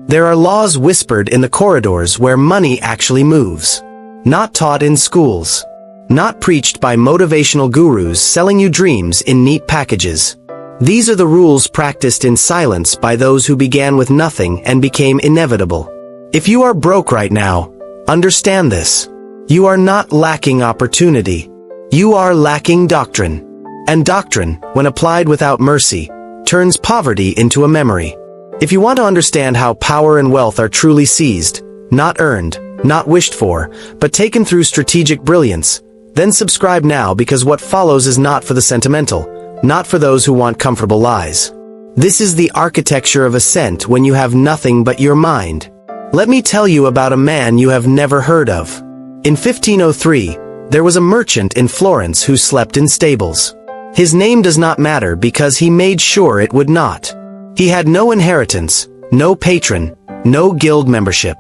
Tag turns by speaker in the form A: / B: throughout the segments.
A: There are laws whispered in the corridors where money actually moves. Not taught in schools. Not preached by motivational gurus selling you dreams in neat packages. These are the rules practiced in silence by those who began with nothing and became inevitable. If you are broke right now, understand this. You are not lacking opportunity. You are lacking doctrine. And doctrine, when applied without mercy, turns poverty into a memory. If you want to understand how power and wealth are truly seized, not earned, not wished for, but taken through strategic brilliance, then subscribe now, because what follows is not for the sentimental, not for those who want comfortable lies. This is the architecture of ascent when you have nothing but your mind. Let me tell you about a man you have never heard of. In 1503, there was a merchant in Florence who slept in stables. His name does not matter because he made sure it would not. He had no inheritance, no patron, no guild membership.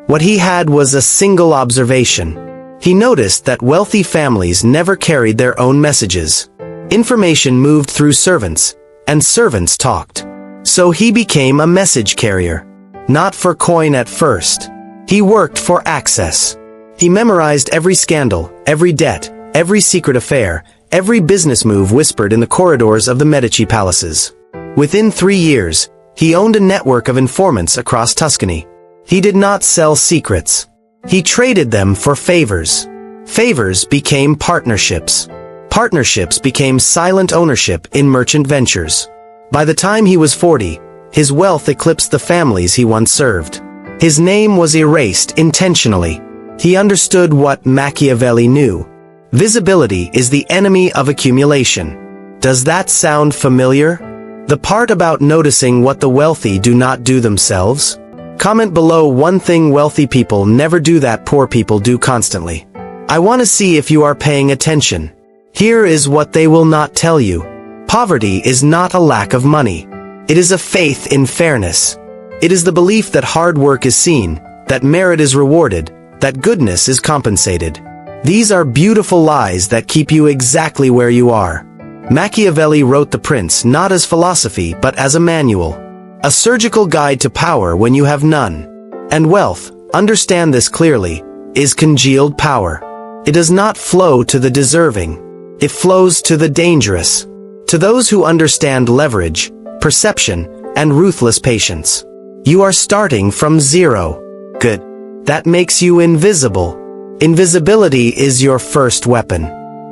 A: What he had was a single observation. He noticed that wealthy families never carried their own messages. Information moved through servants, and servants talked. So he became a message carrier. Not for coin at first. He worked for access. He memorized every scandal, every debt, every secret affair, every business move whispered in the corridors of the Medici palaces. Within 3 years, he owned a network of informants across Tuscany. He did not sell secrets. He traded them for favors. Favors became partnerships. Partnerships became silent ownership in merchant ventures. By the time he was 40, his wealth eclipsed the families he once served. His name was erased intentionally. He understood what Machiavelli knew. Visibility is the enemy of accumulation. Does that sound familiar? The part about noticing what the wealthy do not do themselves? Comment below one thing wealthy people never do that poor people do constantly. I want to see if you are paying attention. Here is what they will not tell you. Poverty is not a lack of money. It is a faith in fairness. It is the belief that hard work is seen, that merit is rewarded, that goodness is compensated. These are beautiful lies that keep you exactly where you are. Machiavelli wrote The Prince not as philosophy but as a manual. A surgical guide to power when you have none. And wealth, understand this clearly, is congealed power. It does not flow to the deserving. It flows to the dangerous. To those who understand leverage, perception, and ruthless patience. You are starting from zero. Good. That makes you invisible. Invisibility is your first weapon.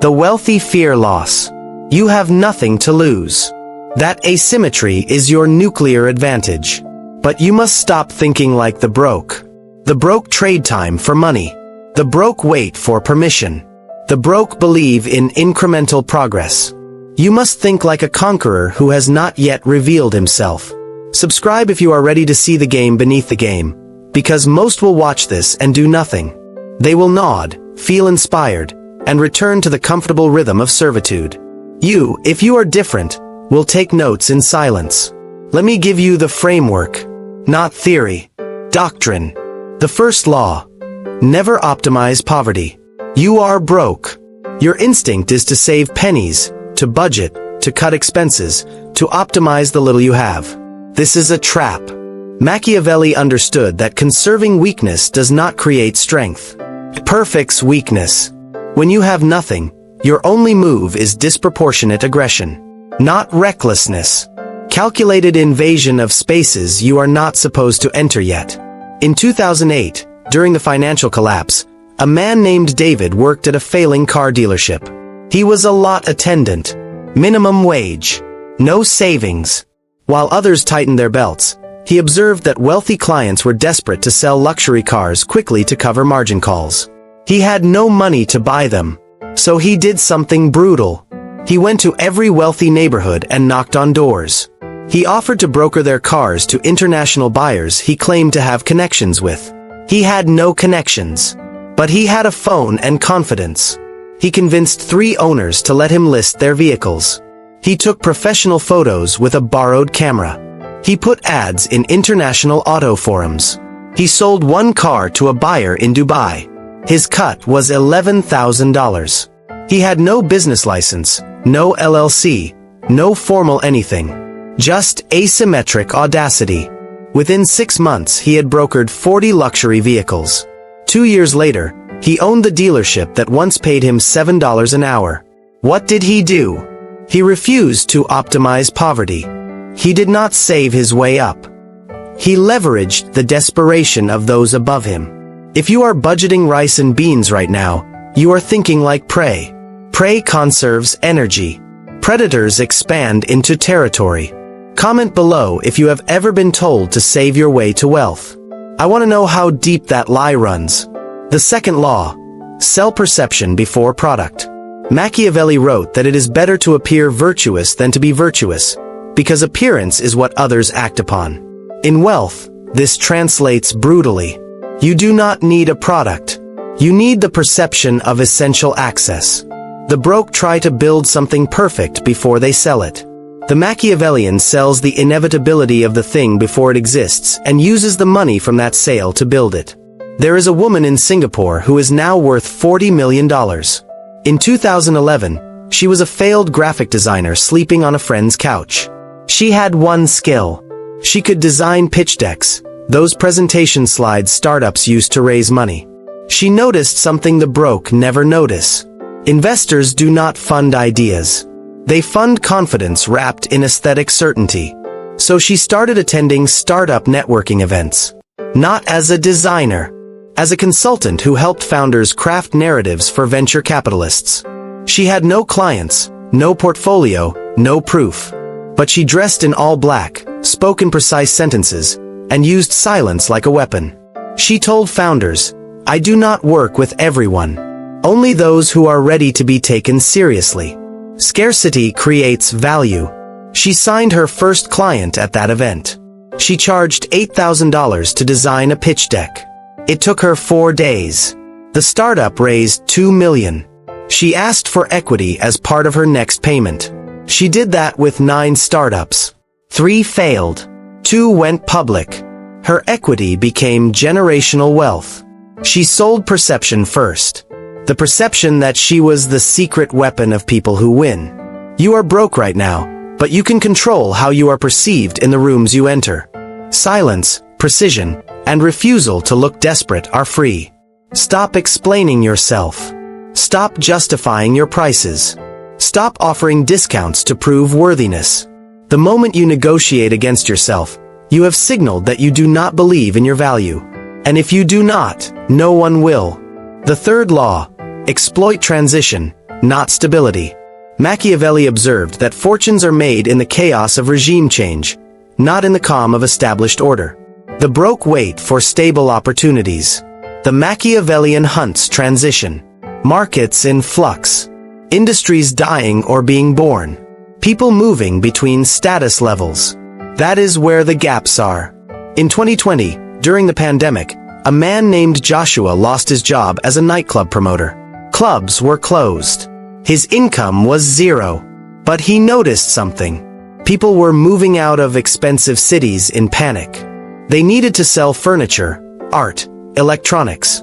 A: The wealthy fear loss. You have nothing to lose. That asymmetry is your nuclear advantage. But you must stop thinking like the broke. The broke trade time for money. The broke wait for permission. The broke believe in incremental progress. You must think like a conqueror who has not yet revealed himself. Subscribe if you are ready to see the game beneath the game, because most will watch this and do nothing. They will nod, feel inspired, and return to the comfortable rhythm of servitude. You, if you are different, will take notes in silence. Let me give you the framework, not theory. Doctrine. The first law. Never optimize poverty. You are broke. Your instinct is to save pennies, to budget, to cut expenses, to optimize the little you have. This is a trap. Machiavelli understood that conserving weakness does not create strength. It perfects weakness. When you have nothing, your only move is disproportionate aggression, not recklessness. Calculated invasion of spaces you are not supposed to enter yet. In 2008, during the financial collapse, a man named David worked at a failing car dealership. He was a lot attendant, minimum wage, no savings. While others tightened their belts, he observed that wealthy clients were desperate to sell luxury cars quickly to cover margin calls. He had no money to buy them, so he did something brutal. He went to every wealthy neighborhood and knocked on doors. He offered to broker their cars to international buyers he claimed to have connections with. He had no connections, but he had a phone and confidence. He convinced 3 owners to let him list their vehicles. He took professional photos with a borrowed camera. He put ads in international auto forums. He sold 1 car to a buyer in Dubai. His cut was $11,000. He had no business license, no LLC, no formal anything. Just asymmetric audacity. Within 6 months, he had brokered 40 luxury vehicles. 2 years later, he owned the dealership that once paid him $7 an hour. What did he do? He refused to optimize poverty. He did not save his way up. He leveraged the desperation of those above him. If you are budgeting rice and beans right now, you are thinking like prey. Prey conserves energy. Predators expand into territory. Comment below if you have ever been told to save your way to wealth. I want to know how deep that lie runs. The second law: sell perception before product. Machiavelli wrote that it is better to appear virtuous than to be virtuous, because appearance is what others act upon. In wealth, this translates brutally. You do not need a product. You need the perception of essential access. The broke try to build something perfect before they sell it. The Machiavellian sells the inevitability of the thing before it exists and uses the money from that sale to build it. There is a woman in Singapore who is now worth $40 million. In 2011, she was a failed graphic designer sleeping on a friend's couch. She had one skill. She could design pitch decks, those presentation slides startups used to raise money. She noticed something the broke never notice. Investors do not fund ideas. They fund confidence wrapped in aesthetic certainty. So she started attending startup networking events. Not as a designer, as a consultant who helped founders craft narratives for venture capitalists. She had no clients, no portfolio, no proof. But she dressed in all black, spoke in precise sentences, and used silence like a weapon. She told founders, "I do not work with everyone. Only those who are ready to be taken seriously." Scarcity creates value. She signed her first client at that event. She charged $8,000 to design a pitch deck. It took her 4 days. The startup raised $2 million. She asked for equity as part of her next payment. She did that with 9 startups. 3 failed. 2 went public. Her equity became generational wealth. She sold perception first. The perception that she was the secret weapon of people who win. You are broke right now, but you can control how you are perceived in the rooms you enter. Silence, precision, and refusal to look desperate are free. Stop explaining yourself. Stop justifying your prices. Stop offering discounts to prove worthiness. The moment you negotiate against yourself, you have signaled that you do not believe in your value. And if you do not, no one will. The third law: exploit transition, not stability. Machiavelli observed that fortunes are made in the chaos of regime change, not in the calm of established order. The broke wait for stable opportunities. The Machiavellian hunts transition. Markets in flux. Industries dying or being born. People moving between status levels. That is where the gaps are. In 2020, during the pandemic, a man named Joshua lost his job as a nightclub promoter. Clubs were closed. His income was zero. But he noticed something. People were moving out of expensive cities in panic. They needed to sell furniture, art, electronics.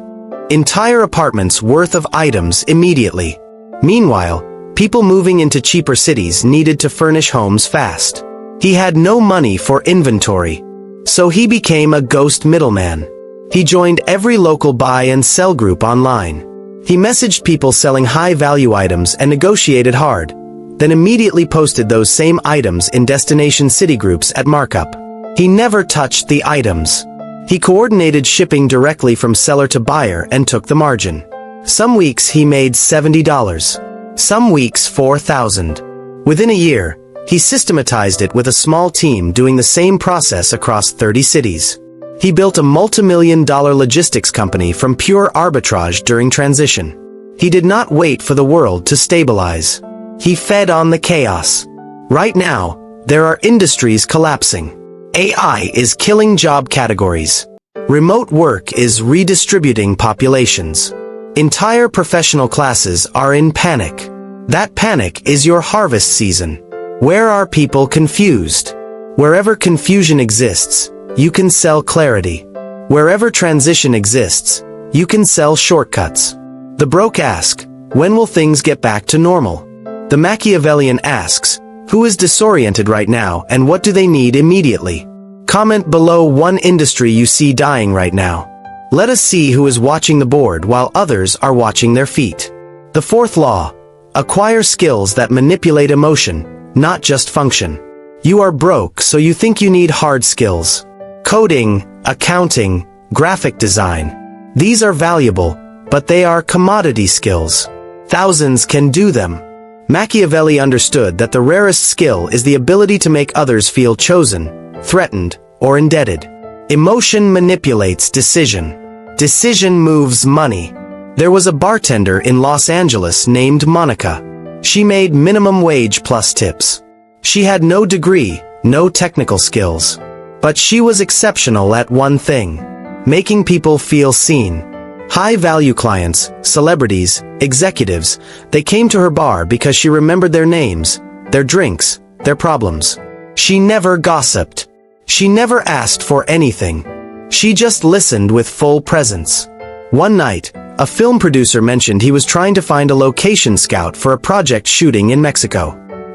A: Entire apartments worth of items immediately. Meanwhile, people moving into cheaper cities needed to furnish homes fast. He had no money for inventory. So he became a ghost middleman. He joined every local buy and sell group online. He messaged people selling high-value items and negotiated hard, then immediately posted those same items in destination city groups at markup. He never touched the items. He coordinated shipping directly from seller to buyer and took the margin. Some weeks he made $70. Some weeks $4,000. Within a year, he systematized it with a small team doing the same process across 30 cities. He built a multi-million-dollar logistics company from pure arbitrage during transition. He did not wait for the world to stabilize. He fed on the chaos. Right now, there are industries collapsing. AI is killing job categories. Remote work is redistributing populations. Entire professional classes are in panic. That panic is your harvest season. Where are people confused? Wherever confusion exists, you can sell clarity. Wherever transition exists, you can sell shortcuts. The broke ask, when will things get back to normal? The Machiavellian asks, who is disoriented right now and what do they need immediately? Comment below one industry you see dying right now. Let us see who is watching the board while others are watching their feet. The fourth law. Acquire skills that manipulate emotion, not just function. You are broke, so you think you need hard skills. Coding, accounting, graphic design. These are valuable, but they are commodity skills. Thousands can do them. Machiavelli understood that the rarest skill is the ability to make others feel chosen, threatened, or indebted. Emotion manipulates decision. Decision moves money. There was a bartender in Los Angeles named Monica. She made minimum wage plus tips. She had no degree, no technical skills. But she was exceptional at one thing: making people feel seen. High-value clients, celebrities, executives, they came to her bar because she remembered their names, their drinks, their problems. She never gossiped. She never asked for anything. She just listened with full presence. One night, a film producer mentioned he was trying to find a location scout for a project shooting in Mexico.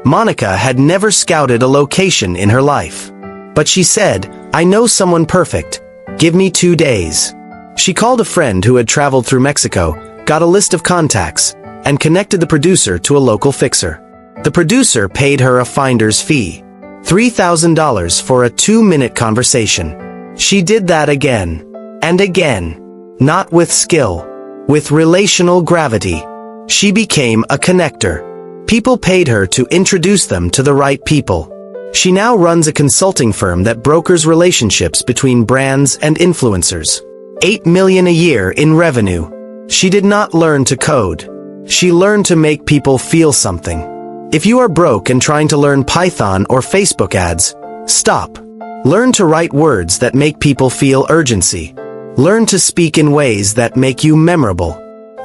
A: Monica had never scouted a location in her life. But she said, "I know someone perfect. Give me 2 days." She called a friend who had traveled through Mexico, got a list of contacts, and connected the producer to a local fixer. The producer paid her a finder's fee, $3,000 for a 2-minute conversation. She did that again and again, not with skill, with relational gravity. She became a connector. People paid her to introduce them to the right people. She now runs a consulting firm that brokers relationships between brands and influencers. $8 million a year in revenue. She did not learn to code. She learned to make people feel something. If you are broke and trying to learn Python or Facebook ads, stop. Learn to write words that make people feel urgency. Learn to speak in ways that make you memorable.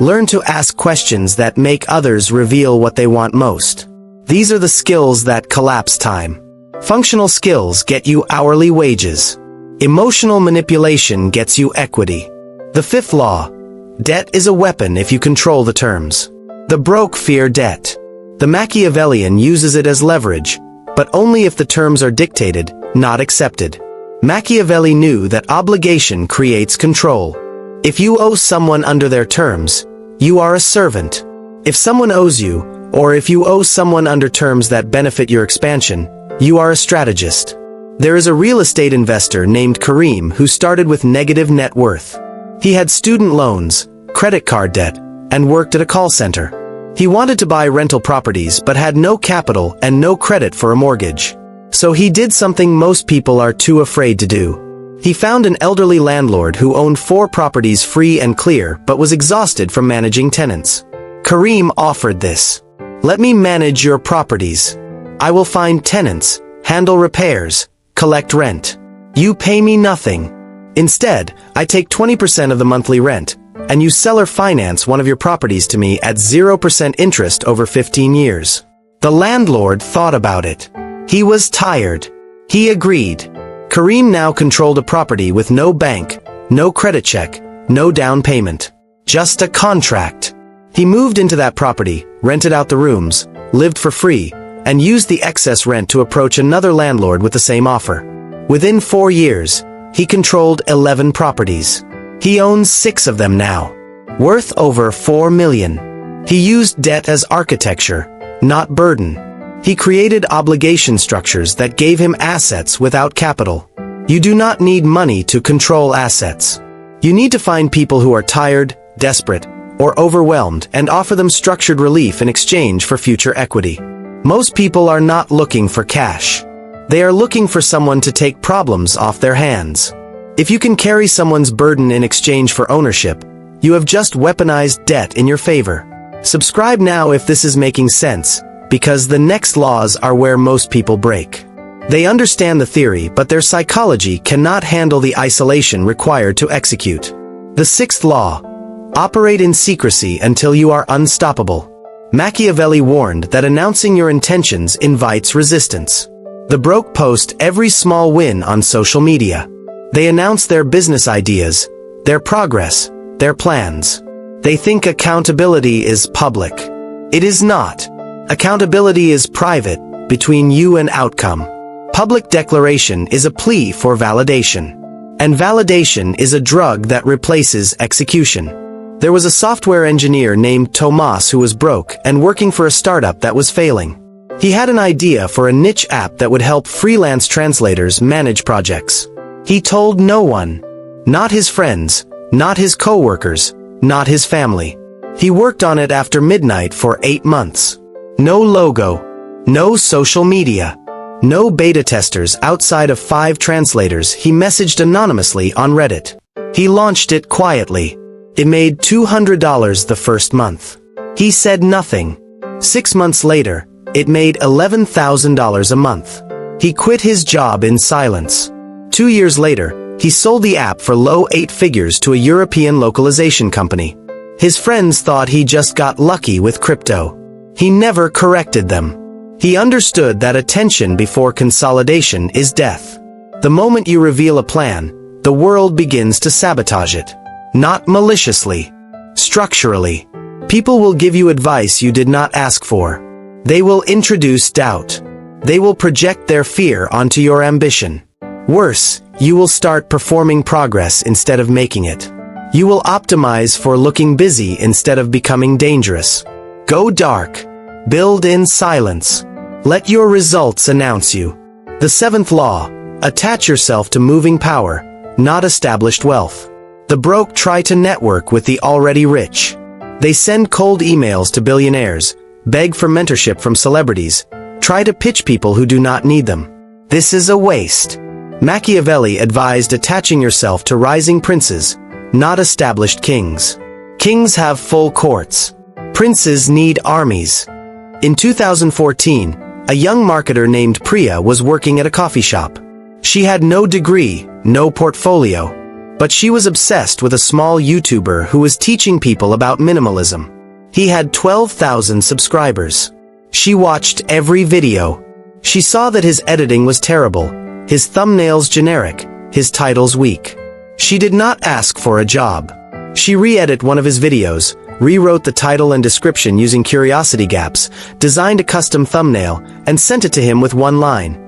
A: Learn to ask questions that make others reveal what they want most. These are the skills that collapse time. Functional skills get you hourly wages. Emotional manipulation gets you equity. The fifth law. Debt is a weapon if you control the terms. The broke fear debt. The Machiavellian uses it as leverage, but only if the terms are dictated, not accepted. Machiavelli knew that obligation creates control. If you owe someone under their terms, you are a servant. If someone owes you, or if you owe someone under terms that benefit your expansion, you are a strategist. There is a real estate investor named Kareem who started with negative net worth. He had student loans, credit card debt, and worked at a call center. He wanted to buy rental properties but had no capital and no credit for a mortgage. So he did something most people are too afraid to do. He found an elderly landlord who owned 4 properties free and clear but was exhausted from managing tenants. Kareem offered this. "Let me manage your properties. I will find tenants, handle repairs, collect rent. You pay me nothing. Instead, I take 20% of the monthly rent, and you seller finance one of your properties to me at 0% interest over 15 years. The landlord thought about it. He was tired. He agreed. Kareem now controlled a property with no bank, no credit check, no down payment. Just a contract. He moved into that property, rented out the rooms, lived for free, and used the excess rent to approach another landlord with the same offer. Within 4 years, he controlled 11 properties. He owns 6 of them now, worth over $4 million. He used debt as architecture, not burden. He created obligation structures that gave him assets without capital. You do not need money to control assets. You need to find people who are tired, desperate, or overwhelmed and offer them structured relief in exchange for future equity. Most people are not looking for cash. They are looking for someone to take problems off their hands. If you can carry someone's burden in exchange for ownership, you have just weaponized debt in your favor. Subscribe now if this is making sense, because the next laws are where most people break. They understand the theory, but their psychology cannot handle the isolation required to execute. The sixth law. Operate in secrecy until you are unstoppable. Machiavelli warned that announcing your intentions invites resistance. The broke post every small win on social media. They announce their business ideas, their progress, their plans. They think accountability is public. It is not. Accountability is private, between you and outcome. Public declaration is a plea for validation. And validation is a drug that replaces execution. There was a software engineer named Tomas who was broke and working for a startup that was failing. He had an idea for a niche app that would help freelance translators manage projects. He told no one. Not his friends, not his coworkers, not his family. He worked on it after midnight for 8 months. No logo, no social media, no beta testers outside of 5 translators. He messaged anonymously on Reddit. He launched it quietly. It made $200 the first month. He said nothing. 6 months later, it made $11,000 a month. He quit his job in silence. 2 years later, he sold the app for low 8 figures to a European localization company. His friends thought he just got lucky with crypto. He never corrected them. He understood that attention before consolidation is death. The moment you reveal a plan, the world begins to sabotage it. Not maliciously, structurally. People will give you advice you did not ask for. They will introduce doubt. They will project their fear onto your ambition. Worse, you will start performing progress instead of making it. You will optimize for looking busy instead of becoming dangerous. Go dark. Build in silence. Let your results announce you. The 7th law: attach yourself to moving power, not established wealth. The broke try to network with the already rich. They send cold emails to billionaires, beg for mentorship from celebrities, try to pitch people who do not need them. This is a waste. Machiavelli advised attaching yourself to rising princes, not established kings. Kings have full courts. Princes need armies. In 2014, a young marketer named Priya was working at a coffee shop. She had no degree, no portfolio, but she was obsessed with a small YouTuber who was teaching people about minimalism. He had 12,000 subscribers. She watched every video. She saw that his editing was terrible, his thumbnails generic, his titles weak. She did not ask for a job. She re-edited one of his videos, rewrote the title and description using curiosity gaps, designed a custom thumbnail, and sent it to him with one line.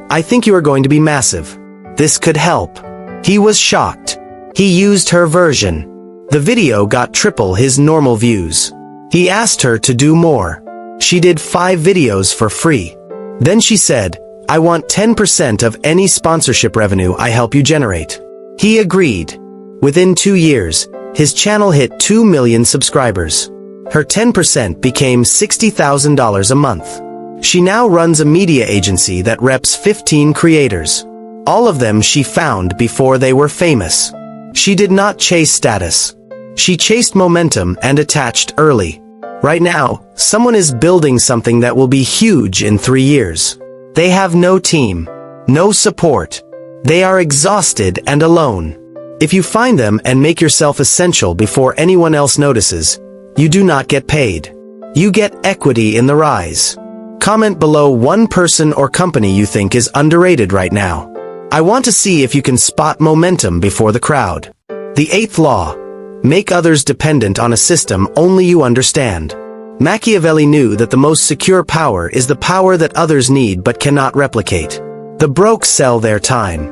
A: "I think you are going to be massive. This could help." He was shocked. He used her version. The video got triple his normal views. He asked her to do more. She did 5 videos for free. Then she said, "I want 10% of any sponsorship revenue I help you generate." He agreed. Within 2 years, his channel hit 2 million subscribers. Her 10% became $60,000 a month. She now runs a media agency that reps 15 creators. All of them she found before they were famous. She did not chase status. She chased momentum and attached early. Right now, someone is building something that will be huge in 3 years. They have no team, no support. They are exhausted and alone. If you find them and make yourself essential before anyone else notices, you do not get paid. You get equity in the rise. Comment below one person or company you think is underrated right now. I want to see if you can spot momentum before the crowd. The 8th law: make others dependent on a system only you understand. Machiavelli knew that the most secure power is the power that others need but cannot replicate. The broke sell their time.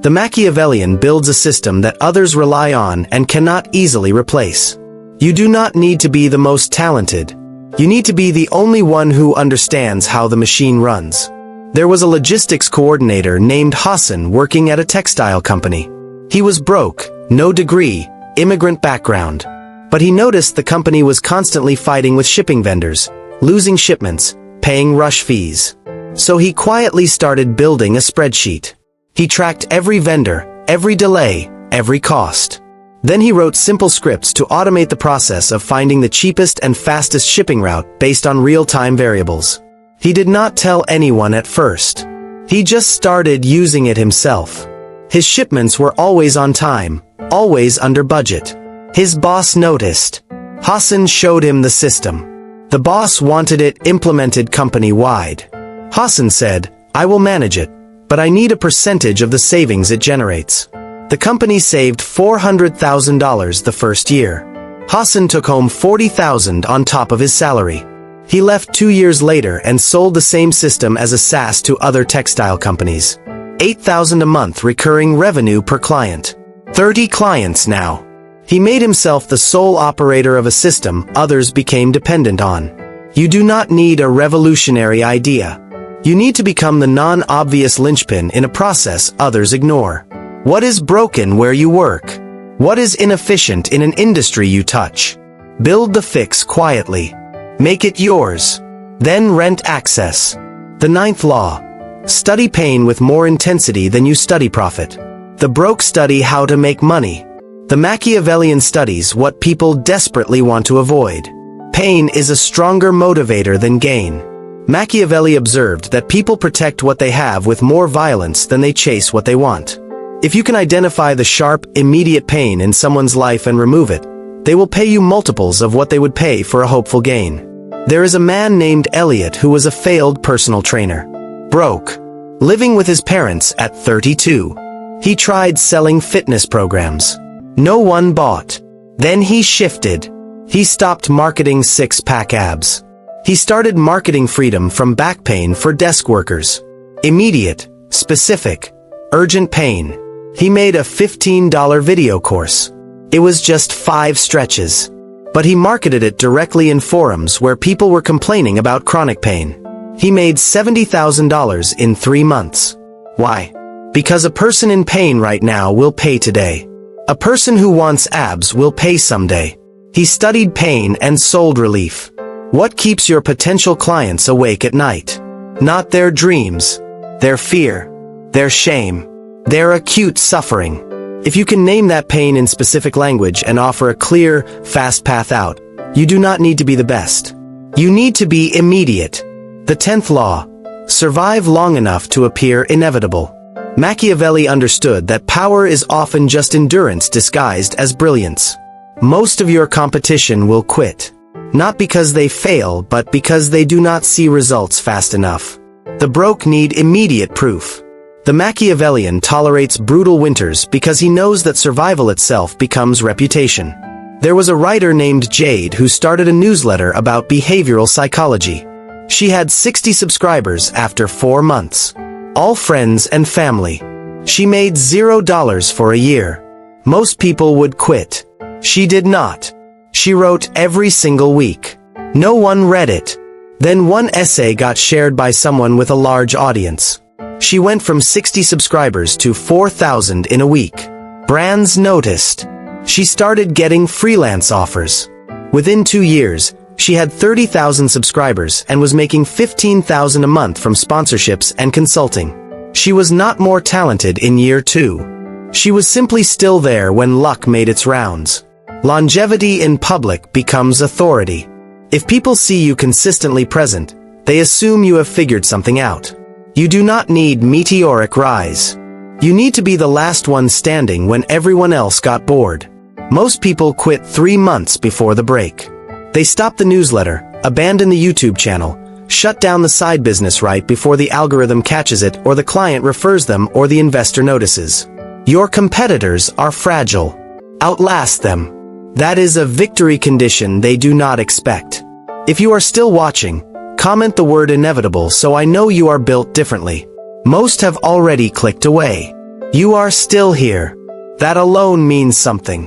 A: The Machiavellian builds a system that others rely on and cannot easily replace. You do not need to be the most talented. You need to be the only one who understands how the machine runs. There was a logistics coordinator named Hassan working at a textile company. He was broke, no degree, immigrant background. But he noticed the company was constantly fighting with shipping vendors, losing shipments, paying rush fees. So he quietly started building a spreadsheet. He tracked every vendor, every delay, every cost. Then he wrote simple scripts to automate the process of finding the cheapest and fastest shipping route based on real-time variables. He did not tell anyone at first. He just started using it himself. His shipments were always on time, always under budget. His boss noticed. Hassan showed him the system. The boss wanted it implemented company-wide. Hassan said, "I will manage it, but I need a percentage of the savings it generates." The company saved $400,000 the first year. Hassan took home $40,000 on top of his salary. He left 2 years later and sold the same system as a SaaS to other textile companies. $8,000 a month recurring revenue per client. 30 clients now. He made himself the sole operator of a system others became dependent on. You do not need a revolutionary idea. You need to become the non-obvious linchpin in a process others ignore. What is broken where you work? What is inefficient in an industry you touch? Build the fix quietly. Make it yours. Then rent access. The 9th law. Study pain with more intensity than you study profit. The broke study how to make money. The Machiavellian studies what people desperately want to avoid. Pain is a stronger motivator than gain. Machiavelli observed that people protect what they have with more violence than they chase what they want. If you can identify the sharp, immediate pain in someone's life and remove it, they will pay you multiples of what they would pay for a hopeful gain. There is a man named Elliot who was a failed personal trainer. Broke. Living with his parents at 32. He tried selling fitness programs. No one bought. Then he shifted. He stopped marketing six-pack abs. He started marketing freedom from back pain for desk workers. Immediate, specific, urgent pain. He made a $15 video course. It was just 5 stretches. But he marketed it directly in forums where people were complaining about chronic pain. He made $70,000 in 3 months. Why? Because a person in pain right now will pay today. A person who wants abs will pay someday. He studied pain and sold relief. What keeps your potential clients awake at night? Not their dreams, their fear, their shame, their acute suffering. If you can name that pain in specific language and offer a clear, fast path out, you do not need to be the best. You need to be immediate. The 10th law. Survive long enough to appear inevitable. Machiavelli understood that power is often just endurance disguised as brilliance. Most of your competition will quit. Not because they fail, but because they do not see results fast enough. The broke need immediate proof. The Machiavellian tolerates brutal winters because he knows that survival itself becomes reputation. There was a writer named Jade who started a newsletter about behavioral psychology. She had 60 subscribers after 4 months. All friends and family. She made $0 for a year. Most people would quit. She did not. She wrote every single week. No one read it. Then one essay got shared by someone with a large audience. She went from 60 subscribers to 4,000 in a week. Brands noticed. She started getting freelance offers. Within 2 years, she had 30,000 subscribers and was making $15,000 a month from sponsorships and consulting. She was not more talented in year 2. She was simply still there when luck made its rounds. Longevity in public becomes authority. If people see you consistently present, they assume you have figured something out. You do not need meteoric rise. You need to be the last one standing when everyone else got bored. Most people quit 3 months before the break. They stop the newsletter, abandon the YouTube channel, shut down the side business right before the algorithm catches it or the client refers them or the investor notices. Your competitors are fragile. Outlast them. That is a victory condition they do not expect. If you are still watching, comment the word inevitable so I know you are built differently. Most have already clicked away. You are still here. That alone means something.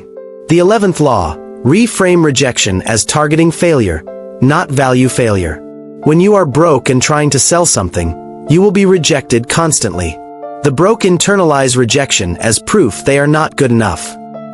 A: The 11th law. Reframe rejection as targeting failure, not value failure. When you are broke and trying to sell something, you will be rejected constantly. The broke internalize rejection as proof they are not good enough.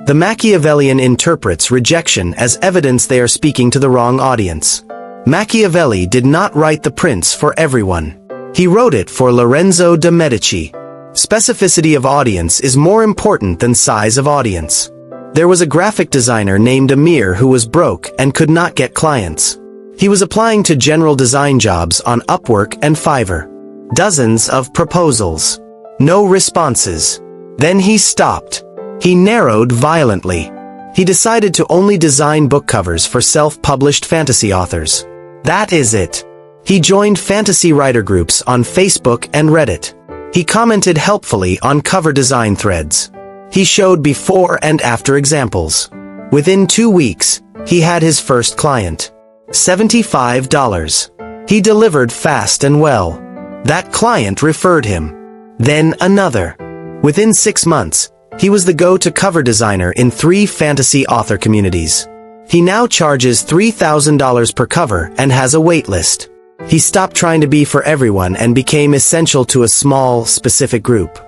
A: The Machiavellian interprets rejection as evidence they are speaking to the wrong audience. Machiavelli did not write The Prince for everyone. He wrote it for Lorenzo de' Medici. Specificity of audience is more important than size of audience. There was a graphic designer named Amir who was broke and could not get clients. He was applying to general design jobs on Upwork and Fiverr. Dozens of proposals. No responses. Then he stopped. He narrowed violently. He decided to only design book covers for self-published fantasy authors. That is it. He joined fantasy writer groups on Facebook and Reddit. He commented helpfully on cover design threads. He showed before and after examples. Within 2 weeks, he had his first client. $75. He delivered fast and well. That client referred him. Then another. Within 6 months, he was the go-to cover designer in 3 fantasy author communities. He now charges $3,000 per cover and has a wait list. He stopped trying to be for everyone and became essential to a small, specific group.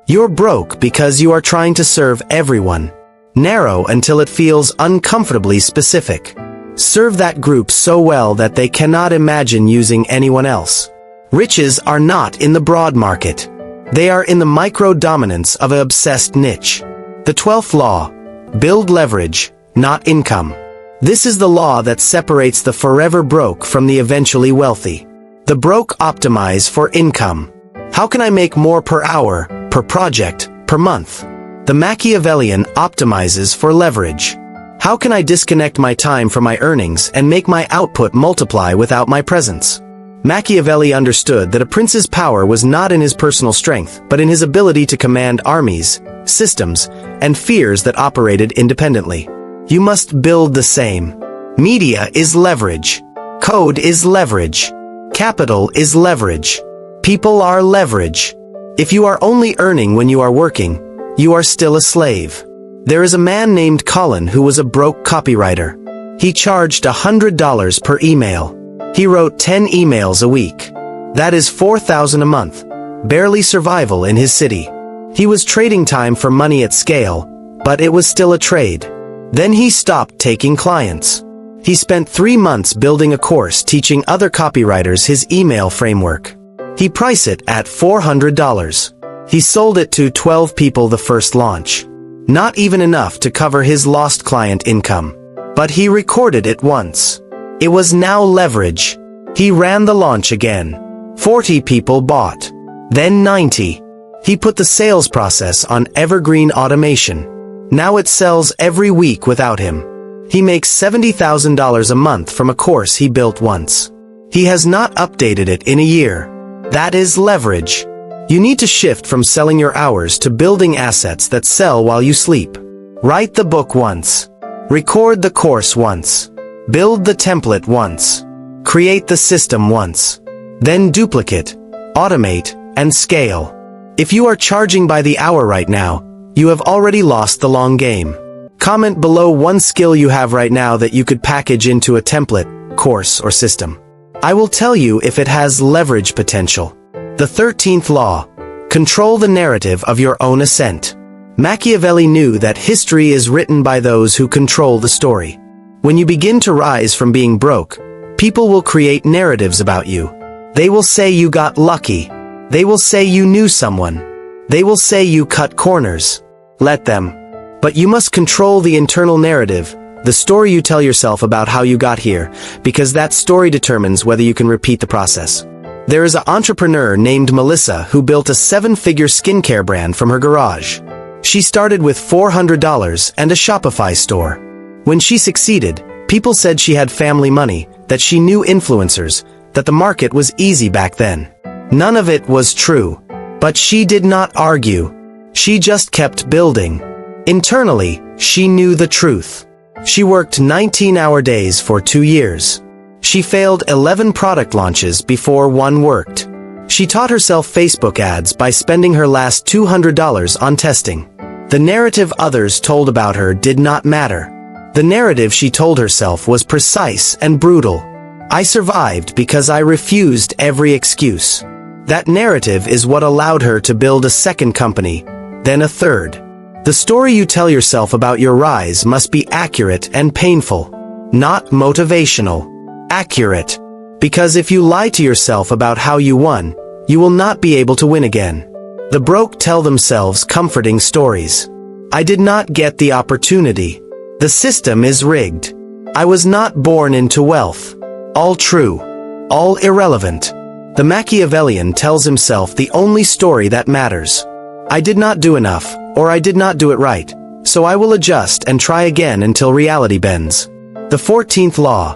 A: You're broke because you are trying to serve everyone. Narrow until it feels uncomfortably specific. Serve that group so well that they cannot imagine using anyone else. Riches are not in the broad market. They are in the micro-dominance of an obsessed niche. The 12th law. Build leverage, not income. This is the law that separates the forever broke from the eventually wealthy. The broke optimize for income. How can I make more per hour, per project, per month? The Machiavellian optimizes for leverage. How can I disconnect my time from my earnings and make my output multiply without my presence? Machiavelli understood that a prince's power was not in his personal strength, but in his ability to command armies, systems, and fears that operated independently. You must build the same. Media is leverage. Code is leverage. Capital is leverage. People are leverage. If you are only earning when you are working, you are still a slave. There is a man named Colin who was a broke copywriter. He charged $100 per email. He wrote 10 emails a week. That is $4,000 a month. Barely survival in his city. He was trading time for money at scale, but it was still a trade. Then he stopped taking clients. He spent 3 months building a course teaching other copywriters his email framework. He priced it at $400. He sold it to 12 people the first launch. Not even enough to cover his lost client income. But he recorded it once. It was now leverage. He ran the launch again. 40 people bought. Then 90. He put the sales process on evergreen automation. Now it sells every week without him. He makes $70,000 a month from a course he built once. He has not updated it in a year. That is leverage. You need to shift from selling your hours to building assets that sell while you sleep. Write the book once. Record the course once. Build the template once. Create the system once. Then duplicate, automate, and scale. If you are charging by the hour right now, you have already lost the long game. Comment below one skill you have right now that you could package into a template, course, or system. I will tell you if it has leverage potential. The 13th law. Control the narrative of your own ascent. Machiavelli knew that history is written by those who control the story. When you begin to rise from being broke, people will create narratives about you. They will say you got lucky. They will say you knew someone. They will say you cut corners. Let them. But you must control the internal narrative, the story you tell yourself about how you got here, because that story determines whether you can repeat the process. There is an entrepreneur named Melissa who built a 7-figure skincare brand from her garage. She started with $400 and a Shopify store. When she succeeded, people said she had family money, that she knew influencers, that the market was easy back then. None of it was true. But she did not argue. She just kept building. Internally, she knew the truth. She worked 19-hour days for 2 years. She failed 11 product launches before one worked. She taught herself Facebook ads by spending her last $200 on testing. The narrative others told about her did not matter. The narrative she told herself was precise and brutal. I survived because I refused every excuse. That narrative is what allowed her to build a second company, then a third. The story you tell yourself about your rise must be accurate and painful, not motivational. Accurate. Because if you lie to yourself about how you won, you will not be able to win again. The broke tell themselves comforting stories. I did not get the opportunity. The system is rigged. I was not born into wealth. All true. All irrelevant. The Machiavellian tells himself the only story that matters. I did not do enough, or I did not do it right, so I will adjust and try again until reality bends. The 14th law.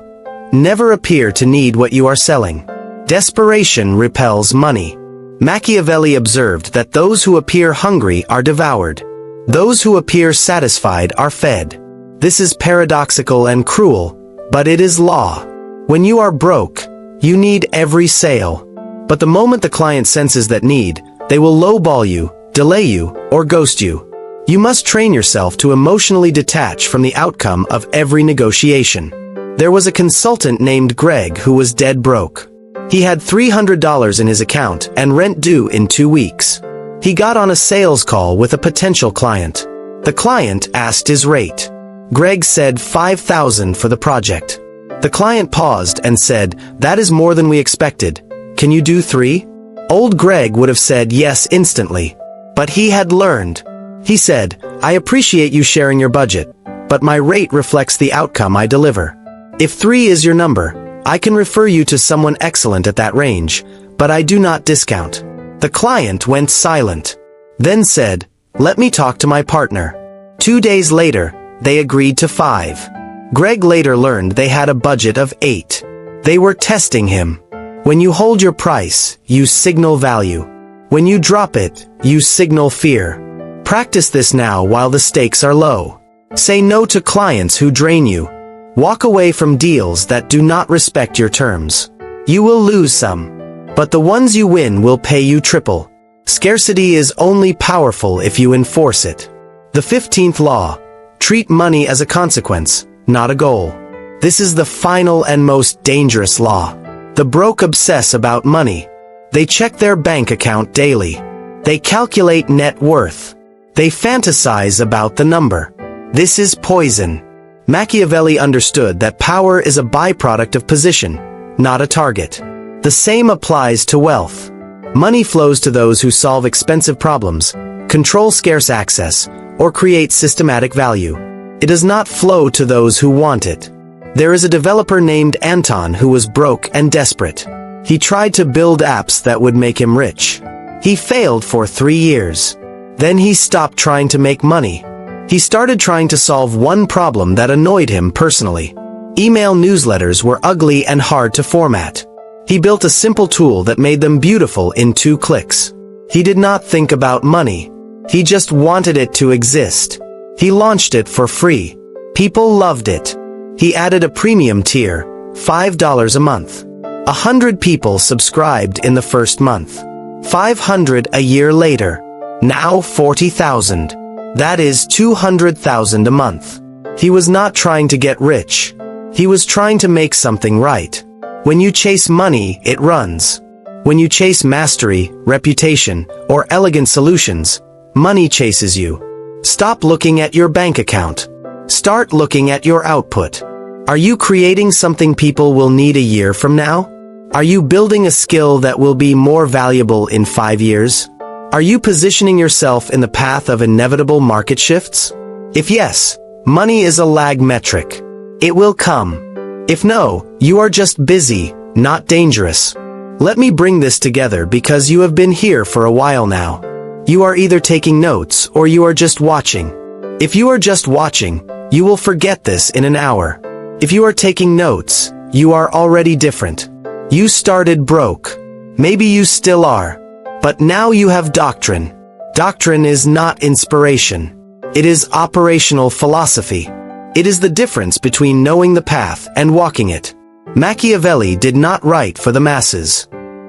A: Never appear to need what you are selling. Desperation repels money. Machiavelli observed that those who appear hungry are devoured. Those who appear satisfied are fed. This is paradoxical and cruel, but it is law. When you are broke, you need every sale. But the moment the client senses that need, they will lowball you, delay you, or ghost you. You must train yourself to emotionally detach from the outcome of every negotiation. There was a consultant named Greg who was dead broke. He had $300 in his account and rent due in 2 weeks. He got on a sales call with a potential client. The client asked his rate. Greg said $5,000 for the project. The client paused and said, "That is more than we expected. Can you do 3?" Old Greg would have said yes instantly. But he had learned. He said, "I appreciate you sharing your budget, but my rate reflects the outcome I deliver. If 3 is your number, I can refer you to someone excellent at that range, but I do not discount." The client went silent. Then said, "Let me talk to my partner." 2 days later, they agreed to 5. Greg later learned they had a budget of 8. They were testing him. When you hold your price, you signal value. When you drop it, you signal fear. Practice this now while the stakes are low. Say no to clients who drain you. Walk away from deals that do not respect your terms. You will lose some, but the ones you win will pay you triple. Scarcity is only powerful if you enforce it. The 15th law: treat money as a consequence, not a goal. This is the final and most dangerous law. The broke obsess about money. They check their bank account daily. They calculate net worth. They fantasize about the number. This is poison. Machiavelli understood that power is a byproduct of position, not a target. The same applies to wealth. Money flows to those who solve expensive problems, control scarce access, or create systematic value. It does not flow to those who want it. There is a developer named Anton who was broke and desperate. He tried to build apps that would make him rich. He failed for 3 years. Then he stopped trying to make money. He started trying to solve one problem that annoyed him personally. Email newsletters were ugly and hard to format. He built a simple tool that made them beautiful in 2 clicks. He did not think about money. He just wanted it to exist. He launched it for free. People loved it. He added a premium tier, $5 a month. 100 people subscribed in the first month. 500 a year later. Now 40,000. That is 200,000 a month. He was not trying to get rich. He was trying to make something right. When you chase money, it runs. When you chase mastery, reputation, or elegant solutions, money chases you. Stop looking at your bank account. Start looking at your output. Are you creating something people will need a year from now? Are you building a skill that will be more valuable in 5 years? Are you positioning yourself in the path of inevitable market shifts? If yes, money is a lag metric. It will come. If no, you are just busy, not dangerous. Let me bring this together because you have been here for a while now. You are either taking notes or you are just watching. If you are just watching, you will forget this in an hour. If you are taking notes, you are already different. You started broke. Maybe you still are. But now you have doctrine. Doctrine is not inspiration. It is operational philosophy. It is the difference between knowing the path and walking it. Machiavelli did not write for the masses.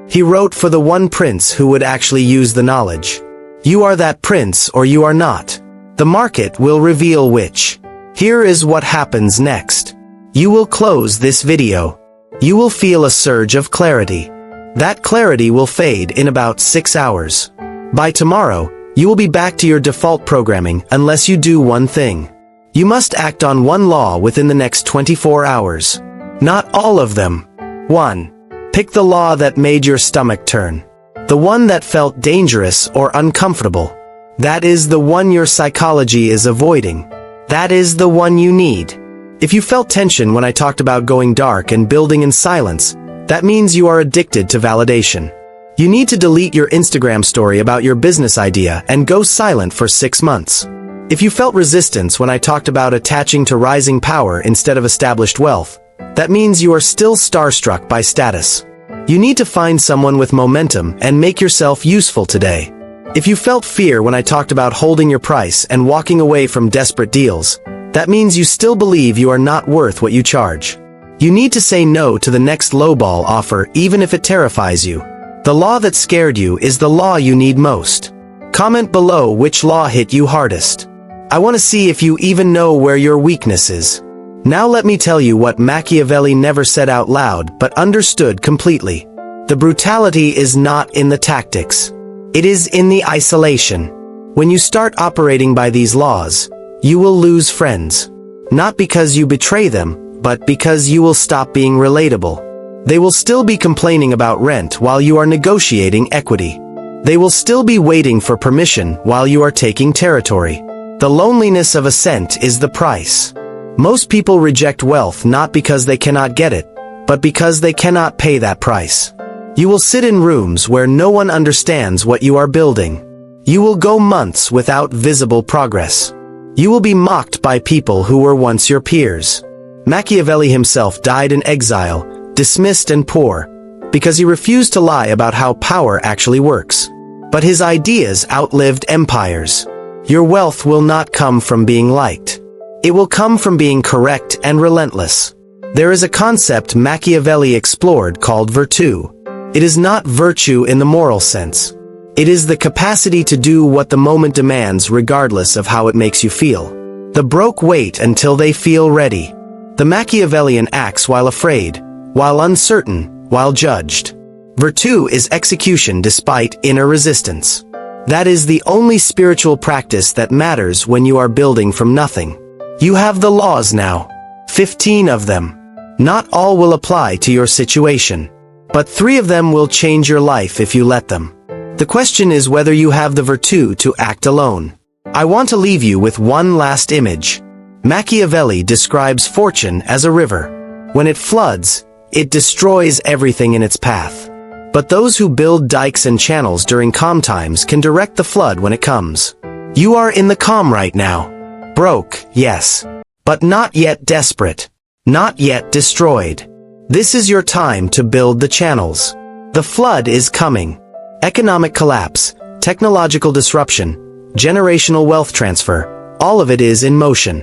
A: He wrote for the one prince who would actually use the knowledge. You are that prince or you are not. The market will reveal which. Here is what happens next. You will close this video. You will feel a surge of clarity. That clarity will fade in about 6 hours. By tomorrow, you will be back to your default programming unless you do one thing. You must act on one law within the next 24 hours. Not all of them. 1. Pick the law that made your stomach turn. The one that felt dangerous or uncomfortable. That is the one your psychology is avoiding. That is the one you need. If you felt tension when I talked about going dark and building in silence, that means you are addicted to validation. You need to delete your Instagram story about your business idea and go silent for 6 months. If you felt resistance when I talked about attaching to rising power instead of established wealth, that means you are still starstruck by status. You need to find someone with momentum and make yourself useful today. If you felt fear when I talked about holding your price and walking away from desperate deals, that means you still believe you are not worth what you charge. You need to say no to the next lowball offer even if it terrifies you. The law that scared you is the law you need most. Comment below which law hit you hardest. I want to see if you even know where your weakness is. Now let me tell you what Machiavelli never said out loud but understood completely. The brutality is not in the tactics. It is in the isolation. When you start operating by these laws, you will lose friends. Not because you betray them, but because you will stop being relatable. They will still be complaining about rent while you are negotiating equity. They will still be waiting for permission while you are taking territory. The loneliness of a cent is the price. Most people reject wealth not because they cannot get it, but because they cannot pay that price. You will sit in rooms where no one understands what you are building. You will go months without visible progress. You will be mocked by people who were once your peers. Machiavelli himself died in exile, dismissed and poor, because he refused to lie about how power actually works. But his ideas outlived empires. Your wealth will not come from being liked. It will come from being correct and relentless. There is a concept Machiavelli explored called virtue. It is not virtue in the moral sense. It is the capacity to do what the moment demands regardless of how it makes you feel. The broke wait until they feel ready. The Machiavellian acts while afraid, while uncertain, while judged. Virtue is execution despite inner resistance. That is the only spiritual practice that matters when you are building from nothing. You have the laws now. 15 of them. Not all will apply to your situation, but 3 of them will change your life if you let them. The question is whether you have the virtue to act alone. I want to leave you with one last image. Machiavelli describes fortune as a river. When it floods, it destroys everything in its path. But those who build dikes and channels during calm times can direct the flood when it comes. You are in the calm right now. Broke, yes. But not yet desperate. Not yet destroyed. This is your time to build the channels. The flood is coming. Economic collapse, technological disruption, generational wealth transfer, all of it is in motion.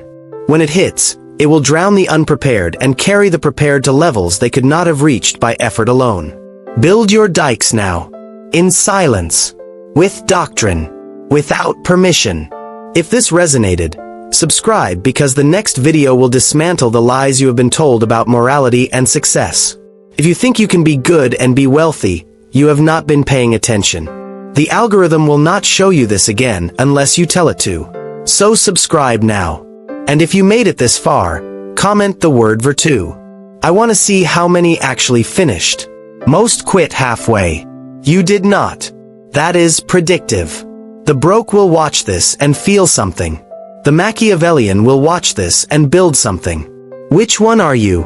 A: When it hits, it will drown the unprepared and carry the prepared to levels they could not have reached by effort alone. Build your dikes now. In silence. With doctrine. Without permission. If this resonated, subscribe because the next video will dismantle the lies you have been told about morality and success. If you think you can be good and be wealthy, you have not been paying attention. The algorithm will not show you this again unless you tell it to. So subscribe now. And if you made it this far, comment the word virtue. I want to see how many actually finished. Most quit halfway. You did not. That is predictive. The broke will watch this and feel something. The Machiavellian will watch this and build something. Which one are you?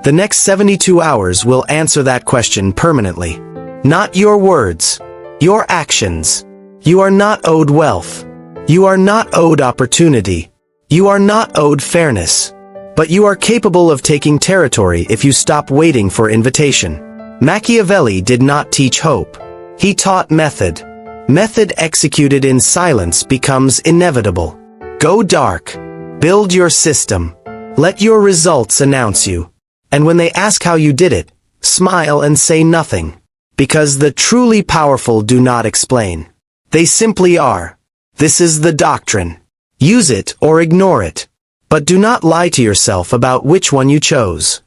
A: The next 72 hours will answer that question permanently. Not your words. Your actions. You are not owed wealth. You are not owed opportunity. You are not owed fairness. But you are capable of taking territory if you stop waiting for invitation. Machiavelli did not teach hope. He taught method. Method executed in silence becomes inevitable. Go dark. Build your system. Let your results announce you. And when they ask how you did it, smile and say nothing. Because the truly powerful do not explain. They simply are. This is the doctrine. Use it or ignore it. But do not lie to yourself about which one you chose.